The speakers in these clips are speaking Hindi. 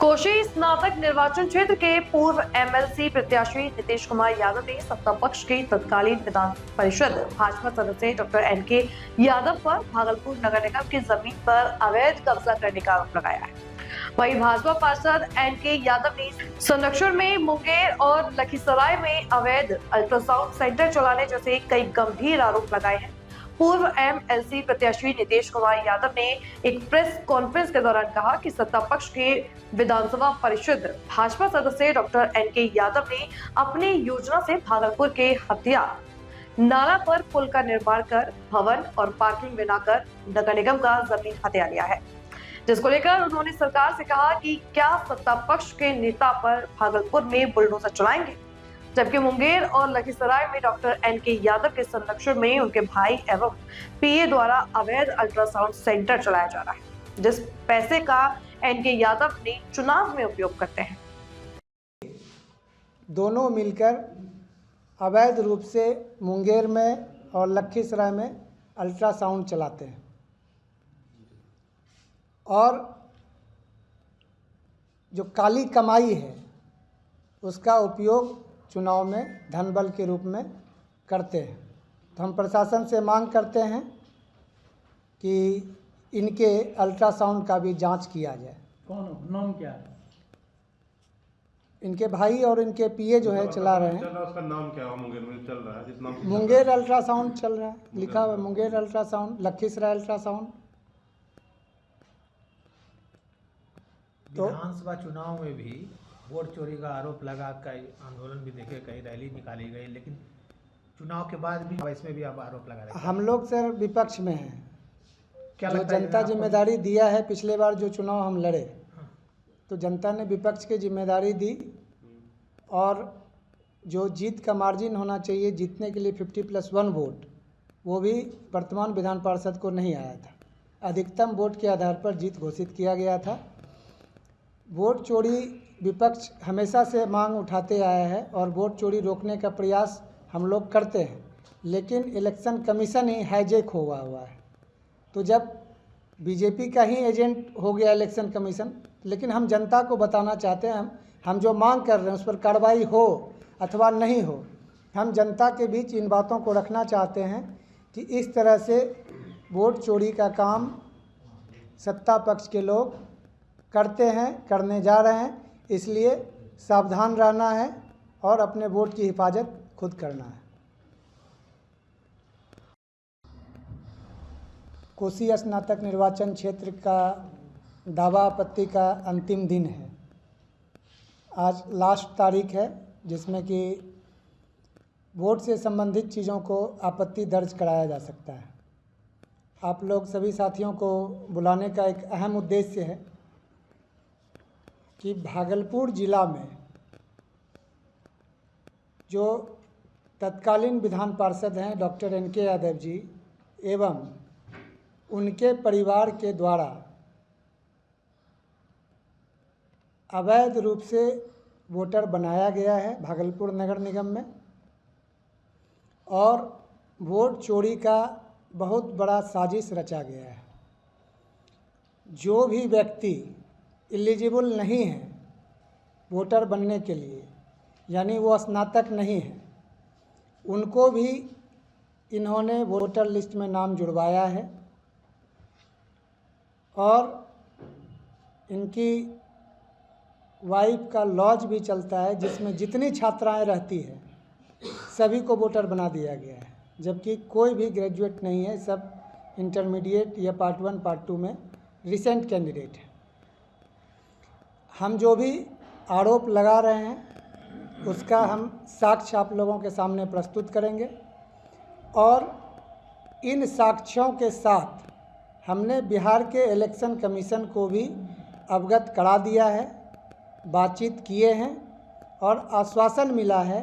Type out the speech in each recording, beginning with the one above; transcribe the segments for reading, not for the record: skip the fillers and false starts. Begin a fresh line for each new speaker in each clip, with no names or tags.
कोशी स्नातक निर्वाचन क्षेत्र के पूर्व एमएलसी प्रत्याशी नीतीश कुमार यादव ने सत्ता पक्ष की तत्कालीन विधान परिषद भाजपा सदस्य डॉक्टर एनके यादव पर भागलपुर नगर निगम की जमीन पर अवैध कब्जा करने का आरोप लगाया है। वहीं भाजपा पार्षद एनके यादव ने संरक्षण में मुंगेर और लखीसराय में अवैध अल्ट्रासाउंड सेंटर चलाने जैसे कई गंभीर आरोप लगाए हैं। पूर्व एमएलसी प्रत्याशी नीतीश कुमार यादव ने एक प्रेस कॉन्फ्रेंस के दौरान कहा कि सत्ता पक्ष के विधानसभा परिषद भाजपा सदस्य डॉक्टर एनके यादव ने अपनी योजना से भागलपुर के हथिया नाला पर पुल का निर्माण कर भवन और पार्किंग बनाकर नगर निगम का जमीन हथिया लिया है, जिसको लेकर उन्होंने सरकार से कहा कि क्या सत्ता पक्ष के नेता पर भागलपुर में बुलडोजर चलाएंगे, जबकि मुंगेर और लखीसराय में डॉक्टर एनके यादव के संरक्षण में उनके भाई एवं पीए द्वारा अवैध अल्ट्रासाउंड सेंटर चलाया जा रहा है, जिस पैसे का एनके यादव ने चुनाव में उपयोग करते हैं।
दोनों मिलकर अवैध रूप से मुंगेर में और लखीसराय में अल्ट्रासाउंड चलाते हैं और जो काली कमाई है उसका उपयोग चुनाव में धन बल के रूप में करते हैं। तो हम प्रशासन से मांग करते हैं कि इनके अल्ट्रासाउंड का भी जांच किया जाए।
कौन हो? नाम क्या है?
इनके भाई और इनके पीए जो है चला रहे हैं।
उसका नाम क्या है? मुंगेर में चल रहा है जिस नाम से
मुंगेर अल्ट्रासाउंड चल रहा है, लिखा हुआ मुंगेर अल्ट्रासाउंड, लखीसराय अल्ट्रासाउंड।
तो विधानसभा चुनाव में भी वोट चोरी का आरोप लगा, कई आंदोलन भी देखे, कई रैली निकाली गई, लेकिन चुनाव के बाद भी इसमें भी अब आरोप लगा रहे हैं।
हम लोग सर विपक्ष में हैं।
क्या
जो
लगता है
जनता जिम्मेदारी दिया है, पिछले बार जो चुनाव हम लड़े तो जनता ने विपक्ष की जिम्मेदारी दी और जो जीत का मार्जिन होना चाहिए जीतने के लिए 50+1 वोट, वो भी वर्तमान विधान पार्षद को नहीं आया था। अधिकतम वोट के आधार पर जीत घोषित किया गया था। वोट चोरी विपक्ष हमेशा से मांग उठाते आया है और वोट चोरी रोकने का प्रयास हम लोग करते हैं, लेकिन इलेक्शन कमीशन ही हाईजैक हुआ है। तो जब बीजेपी का ही एजेंट हो गया इलेक्शन कमीशन, लेकिन हम जनता को बताना चाहते हैं हम जो मांग कर रहे हैं उस पर कार्रवाई हो अथवा नहीं हो, हम जनता के बीच इन बातों को रखना चाहते हैं कि इस तरह से वोट चोरी का काम सत्ता पक्ष के लोग करते हैं, करने जा रहे हैं। इसलिए सावधान रहना है और अपने वोट की हिफाजत खुद करना है। कोसी स्नातक निर्वाचन क्षेत्र का दावा आपत्ति का अंतिम दिन है। आज लास्ट तारीख है जिसमें कि वोट से संबंधित चीज़ों को आपत्ति दर्ज कराया जा सकता है। आप लोग सभी साथियों को बुलाने का एक अहम उद्देश्य है कि भागलपुर जिला में जो तत्कालीन विधान पार्षद हैं डॉक्टर एनके यादव जी एवं उनके परिवार के द्वारा अवैध रूप से वोटर बनाया गया है भागलपुर नगर निगम में और वोट चोरी का बहुत बड़ा साजिश रचा गया है। जो भी व्यक्ति एलिजिबल नहीं है वोटर बनने के लिए, यानी वो स्नातक नहीं है, उनको भी इन्होंने वोटर लिस्ट में नाम जुड़वाया है और इनकी वाइफ का लॉज भी चलता है जिसमें जितनी छात्राएं रहती है सभी को वोटर बना दिया गया है, जबकि कोई भी ग्रेजुएट नहीं है, सब इंटरमीडिएट या पार्ट 1 पार्ट 2 में रिसेंट कैंडिडेट है। हम जो भी आरोप लगा रहे हैं उसका हम साक्ष्य आप लोगों के सामने प्रस्तुत करेंगे और इन साक्ष्यों के साथ हमने बिहार के इलेक्शन कमीशन को भी अवगत करा दिया है, बातचीत किए हैं और आश्वासन मिला है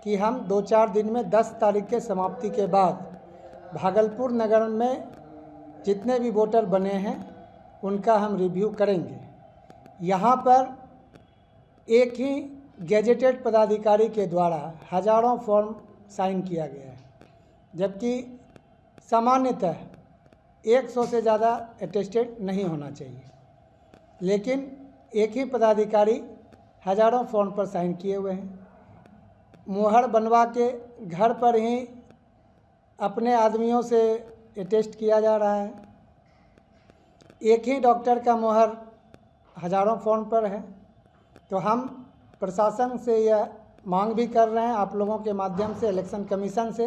कि हम 2-4 दिन में 10 तारीख के समाप्ति के बाद भागलपुर नगर में जितने भी वोटर बने हैं उनका हम रिव्यू करेंगे। यहाँ पर एक ही गैजेटेड पदाधिकारी के द्वारा हजारों फॉर्म साइन किया गया है, जबकि सामान्यतः 100 से ज़्यादा अटेस्टेड नहीं होना चाहिए, लेकिन एक ही पदाधिकारी हजारों फॉर्म पर साइन किए हुए हैं। मुहर बनवा के घर पर ही अपने आदमियों से ये टेस्ट किया जा रहा है। एक ही डॉक्टर का मुहर हजारों फॉर्म पर है। तो हम प्रशासन से यह मांग भी कर रहे हैं आप लोगों के माध्यम से, इलेक्शन कमीशन से,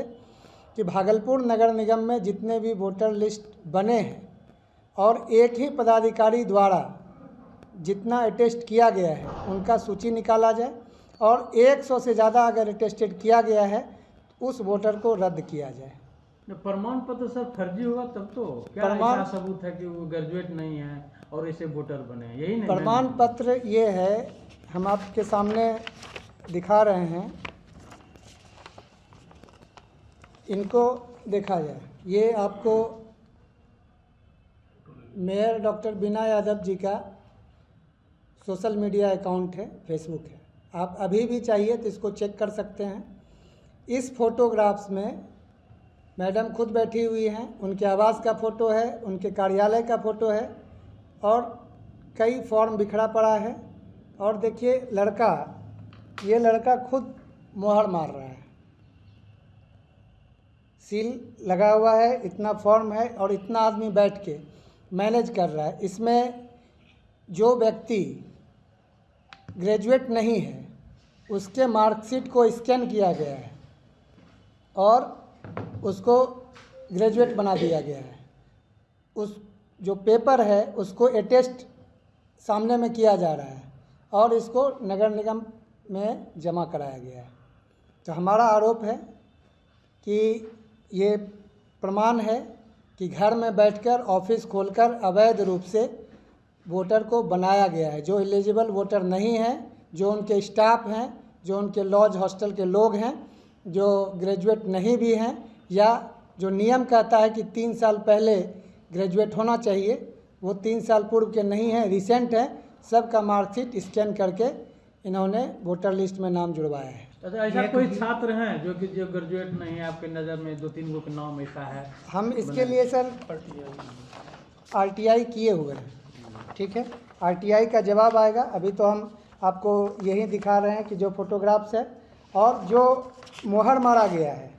कि भागलपुर नगर निगम में जितने भी वोटर लिस्ट बने हैं और एक ही पदाधिकारी द्वारा जितना अटेस्ट किया गया है उनका सूची निकाला जाए और 100 से ज़्यादा अगर अटेस्टेड किया गया है उस वोटर को रद्द किया जाए।
प्रमाण पत्र सर फर्जी होगा तब तो क्या
प्रमाण
ऐसा सबूत है कि वो ग्रेजुएट नहीं है और ऐसे वोटर बने हैं? यही नहीं
प्रमाण पत्र ये है, हम आपके सामने दिखा रहे हैं, इनको देखा जाए। ये आपको मेयर डॉक्टर बीना यादव जी का सोशल मीडिया अकाउंट है, फेसबुक है। आप अभी भी चाहिए तो इसको चेक कर सकते हैं। इस फोटोग्राफ्स में मैडम खुद बैठी हुई हैं, उनके आवास का फ़ोटो है, उनके कार्यालय का फ़ोटो है और कई फॉर्म बिखरा पड़ा है। और देखिए ये लड़का खुद मुहर मार रहा है, सील लगा हुआ है, इतना फॉर्म है और इतना आदमी बैठ के मैनेज कर रहा है। इसमें जो व्यक्ति ग्रेजुएट नहीं है उसके मार्कशीट को स्कैन किया गया है और उसको ग्रेजुएट बना दिया गया है। उस जो पेपर है उसको अटेस्ट सामने में किया जा रहा है और इसको नगर निगम में जमा कराया गया है। तो हमारा आरोप है कि ये प्रमाण है कि घर में बैठकर ऑफिस खोलकर अवैध रूप से वोटर को बनाया गया है। जो एलिजिबल वोटर नहीं हैं, जो उनके स्टाफ हैं, जो उनके लॉज हॉस्टल के लोग हैं, जो ग्रेजुएट नहीं भी हैं या जो नियम कहता है कि 3 साल पहले ग्रेजुएट होना चाहिए, वो 3 साल पूर्व के नहीं हैं, रिसेंट हैं, सबका मार्कशीट स्कैन करके इन्होंने वोटर लिस्ट में नाम जुड़वाया है।
अच्छा, ऐसा कोई छात्र हैं जो ग्रेजुएट नहीं है आपके नज़र में? 2-3 गो का नाम ऐसा है?
हम इसके लिए सर RTI किए हुए हैं, ठीक है। RTI का जवाब आएगा। अभी तो हम आपको यही दिखा रहे हैं कि जो फोटोग्राफ्स है और जो मुहर मारा गया है,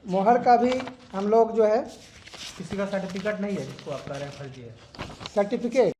मुहर का भी हम लोग जो है
किसी का सर्टिफिकेट नहीं है जिसको आप कह रहे हैं फर्जी है?
सर्टिफिकेट